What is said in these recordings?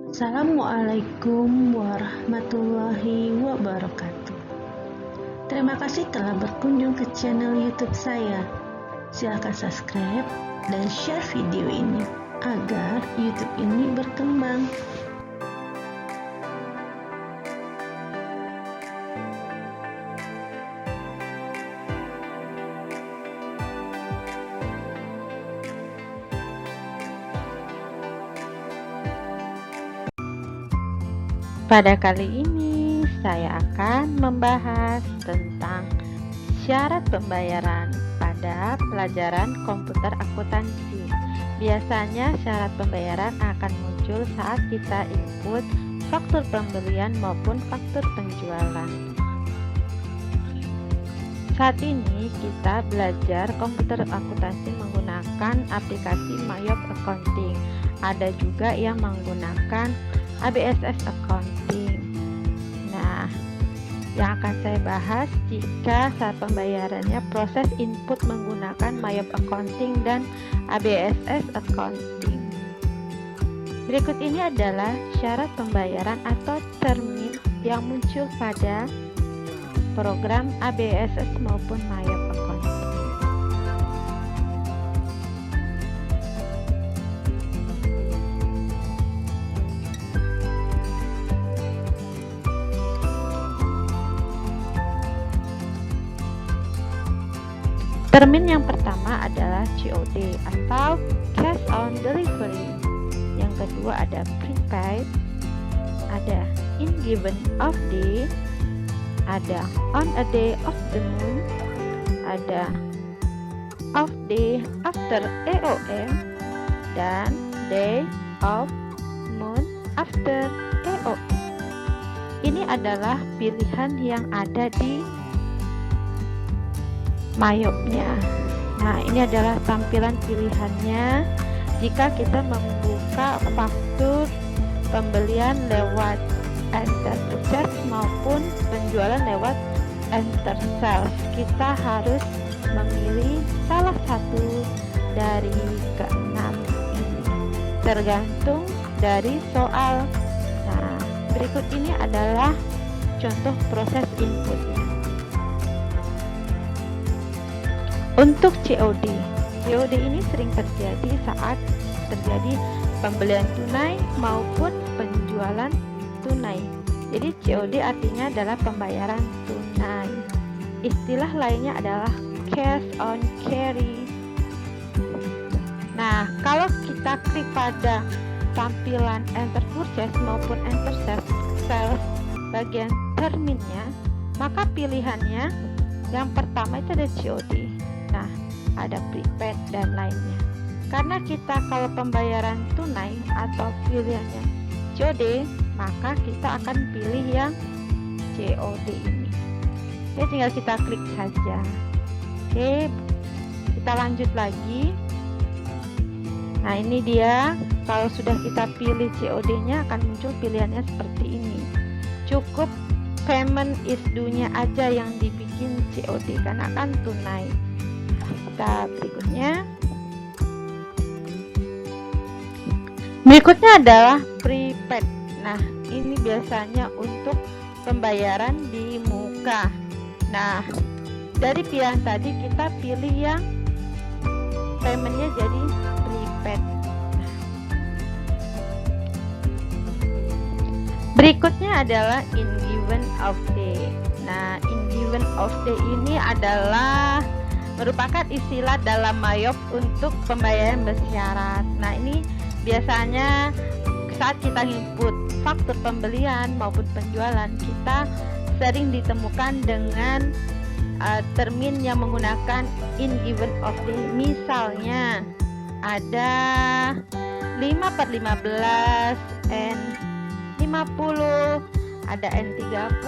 Assalamualaikum warahmatullahi wabarakatuh. Terima kasih telah berkunjung ke channel YouTube saya. Silahkan subscribe dan share video ini agar YouTube ini berkembang. Pada kali ini saya akan membahas tentang syarat pembayaran pada pelajaran komputer akuntansi. Biasanya syarat pembayaran akan muncul saat kita input faktur pembelian maupun faktur penjualan. Saat ini kita belajar komputer akuntansi menggunakan aplikasi Mayop Accounting. Ada juga yang menggunakan ABSS Accounting. Nah, yang akan saya bahas jika saat pembayarannya proses input menggunakan Mayop Accounting dan ABSS Accounting. Berikut ini adalah syarat pembayaran atau termin yang muncul pada program ABSS maupun Mayop Accounting. Termin yang pertama adalah COD atau Cash on Delivery. Yang kedua ada Prepaid, ada In Given of Day, ada On a Day of the Moon, ada Of Day After EOM, dan Day of Moon After EOM. Ini adalah pilihan yang ada di Mayopnya. Nah, ini adalah tampilan pilihannya jika kita membuka faktur pembelian lewat enter purchase maupun penjualan lewat enter sales. Kita harus memilih salah satu dari keenam ini, tergantung dari soal. Nah, berikut ini adalah contoh proses inputnya. Untuk COD ini sering terjadi saat terjadi pembelian tunai maupun penjualan tunai. Jadi COD artinya adalah pembayaran tunai. Istilah lainnya adalah cash on carry. Nah, kalau kita klik pada tampilan enter purchase maupun enter sales bagian terminnya, maka pilihannya yang pertama itu ada COD. Nah, ada prepaid dan lainnya. Karena kita kalau pembayaran tunai atau pilihannya COD, maka kita akan pilih yang COD ini. Oke, tinggal kita klik saja. Oke, kita lanjut lagi. Nah, ini dia. Kalau sudah kita pilih COD-nya akan muncul pilihannya seperti ini. Cukup payment is due-nya aja yang dibikin COD karena akan tunai. Berikutnya adalah prepaid. Nah, ini biasanya untuk pembayaran di muka. Nah, dari pilihan tadi kita pilih yang paymentnya jadi prepaid. Berikutnya adalah in given of day. Nah, in given of day ini adalah merupakan istilah dalam Mayop untuk pembayaran bersyarat. Nah, ini biasanya saat kita input faktur pembelian maupun penjualan, kita sering ditemukan dengan termin yang menggunakan in given of day. Misalnya ada 5/15, N50, ada N30,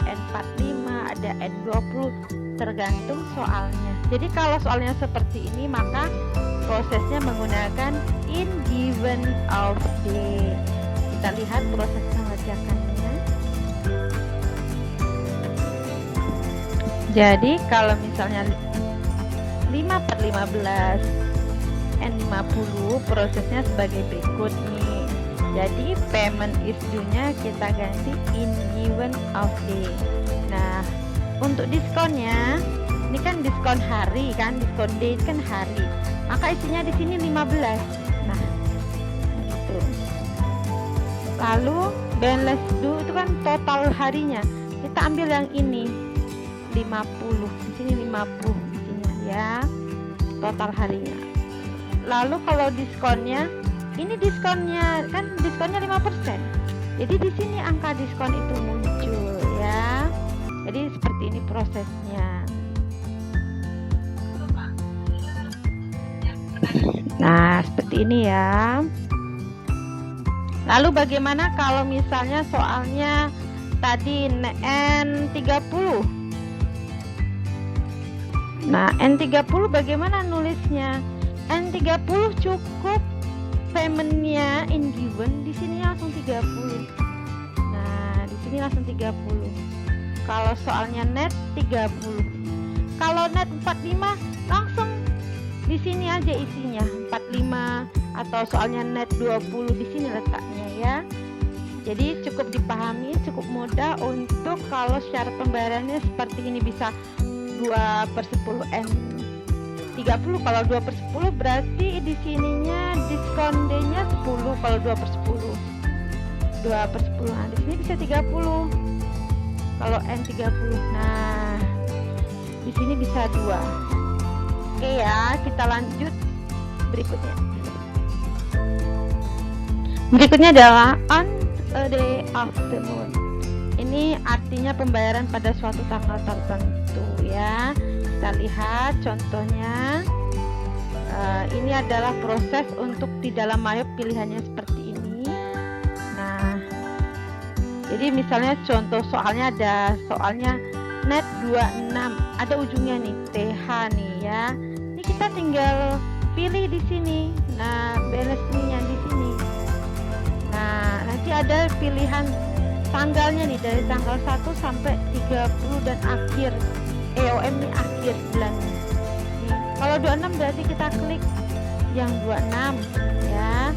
N45, ada N20, tergantung soalnya. Jadi kalau soalnya seperti ini, maka prosesnya menggunakan in given of day. Kita lihat proses mengerjakannya. Jadi kalau misalnya 5/15 N50, prosesnya sebagai berikut nih. Jadi payment is due-nya kita ganti in given of day. Nah, untuk diskonnya, ini kan diskon hari kan, diskon day kan hari. Maka isinya di sini 15. Nah, gitu. Lalu balance due itu kan total harinya. Kita ambil yang ini 50. Di sini 50 isinya ya. Total harinya. Lalu kalau diskonnya, ini diskonnya kan diskonnya 5%. Jadi di sini angka diskon itu muncul ya. Jadi seperti ini prosesnya. Nah, seperti ini ya. Lalu bagaimana kalau misalnya soalnya tadi N30? Nah, N30 bagaimana nulisnya? N30 cukup paymentnya in given, di sini langsung 30. Nah, di sini langsung 30. Kalau soalnya net 30. Kalau net 45 langsung di sini aja isinya 45, atau soalnya net 20 di sini letaknya ya. Jadi cukup dipahami, cukup mudah untuk kalau syarat pembayarannya seperti ini, bisa 2/10 N30. Kalau 2/10 berarti di sininya diskon D-nya 10. Kalau 2/10 nah di sini bisa 30 kalau N30. Nah, di sini bisa 2. Oke ya, kita lanjut berikutnya. Berikutnya adalah on a day of the month. Ini artinya pembayaran pada suatu tanggal tertentu ya. Kita lihat contohnya. Ini adalah proses untuk di dalam Mayo pilihannya seperti ini. Nah, jadi misalnya contoh soalnya ada soalnya net 26, ada ujungnya nih TH nih ya. Ini kita tinggal pilih di sini. Nah, balance-nya di sini. Nah, nanti ada pilihan tanggalnya nih dari tanggal 1 sampai 30 dan akhir EOM nih akhir bulannya. Nih, kalau 26 berarti kita klik yang 26 ya.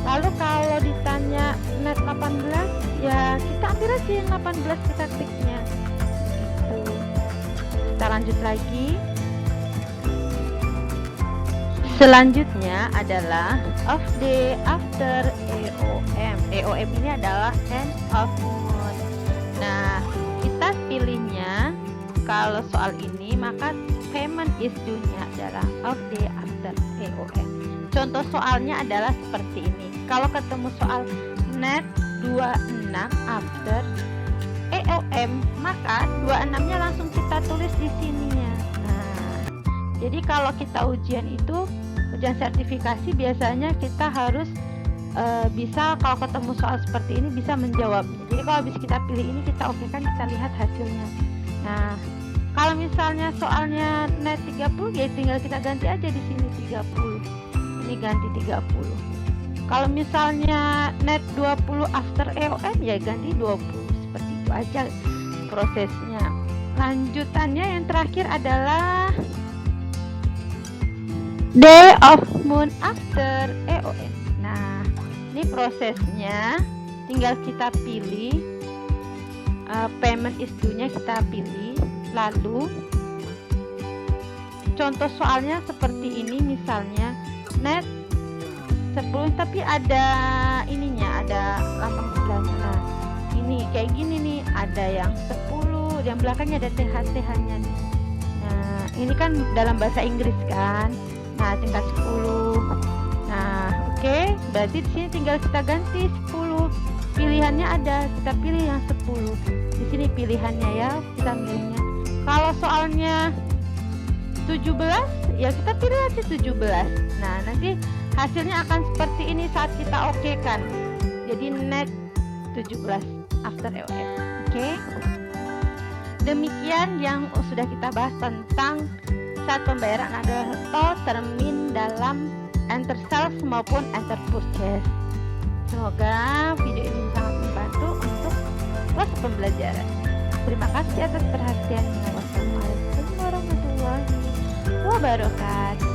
Lalu kalau ditanya net 18 ya kita ambil aja yang 18, kita kliknya gitu. Kita lanjut lagi. Selanjutnya adalah of day after EOM. EOM ini adalah end of month. Nah, kita pilihnya kalau soal ini maka payment is due-nya adalah of day after EOM. Contoh soalnya adalah seperti ini. Kalau ketemu soal net 26 after EOM, maka 26-nya langsung kita tulis di sininya. Nah, jadi kalau kita ujian itu, ujian sertifikasi biasanya kita harus bisa kalau ketemu soal seperti ini bisa menjawabnya. Jadi kalau habis kita pilih ini kita oke kan, kita lihat hasilnya. Nah, kalau misalnya soalnya net 30 ya tinggal kita ganti aja di sini 30. Ini ganti 30. Kalau misalnya net 20 after EOM ya ganti 20. Seperti itu aja prosesnya. Lanjutannya yang terakhir adalah day of month after EOM. Nah, ini prosesnya tinggal kita pilih payment is due-nya kita pilih. Lalu contoh soalnya seperti ini, misalnya net 10 tapi ada ininya, ada lambang bulannya. Nah, ini kayak gini nih, ada yang 10, yang belakangnya ada TH-TH-nya nih. Nah, ini kan dalam bahasa Inggris kan. Nah, tingkat 10. Nah, oke, berarti di sini tinggal kita ganti 10. Pilihannya ada, kita pilih yang 10. Di sini pilihannya ya, kita milihnya. Kalau soalnya 17, ya kita pilih aja 17. Nah, nanti hasilnya akan seperti ini saat kita oke kan. Jadi net 17 after EOM. Oke. Demikian yang sudah kita bahas tentang saat pembayaran adalah atau termin dalam enter sales maupun enter purchase. Semoga video ini sangat membantu untuk proses pembelajaran. Terima kasih atas perhatiannya. Wassalamualaikum warahmatullahi wabarakatuh.